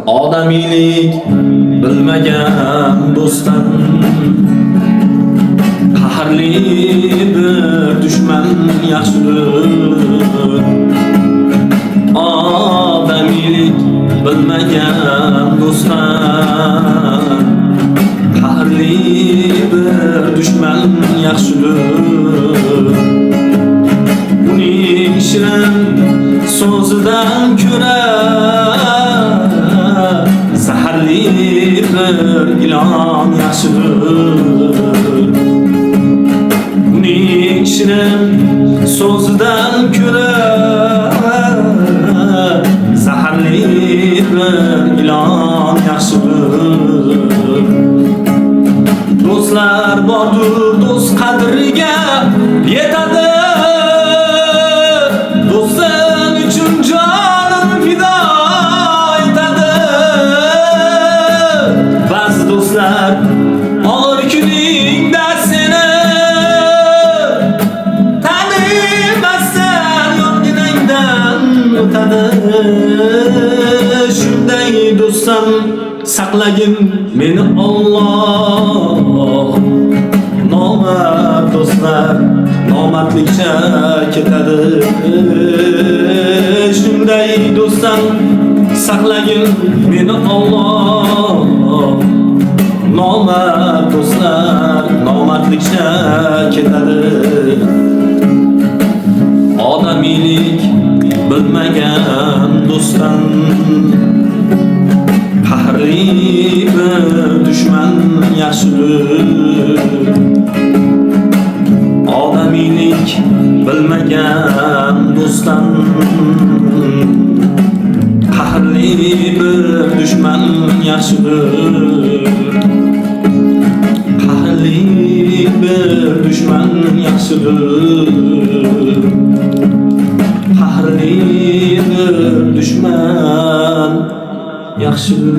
Odamiylik bilmagan do'stdan qahrli bir dushman yaxshidir. Odamiylik bilmagan do'stdan qahrli bir dushman yaxshidir. Uning shirin so'zidan ko'ra zaharli bir ilon yaxshidir. Uning shirin so'zidan ko'ra zaharli bir ilon yaxshidir. Do'stlar bordir, do'st qadriga yetadi. Do'stin uchun jonim fido etadi. Ba'zi do'stlar og'ir kuningda seni tanimasdan yonginangdan o'tadi. Shunday do'stim saqlagin meni Alloh. Nomard do'stlar nomardlikcha ketadi. Shunday do'stim saqlagin meni Alloh. Nomard do'stlar nomardlikcha ketadi. Odamiylik bilmagan do'stdan qahrli bir dushman yaxshidir. Odamiylik bilmagan do'stdan qahrli bir dushman yaxshidir. Qahrli bir dushman yaxshidir. Qahrli bir dushman yaxshidir.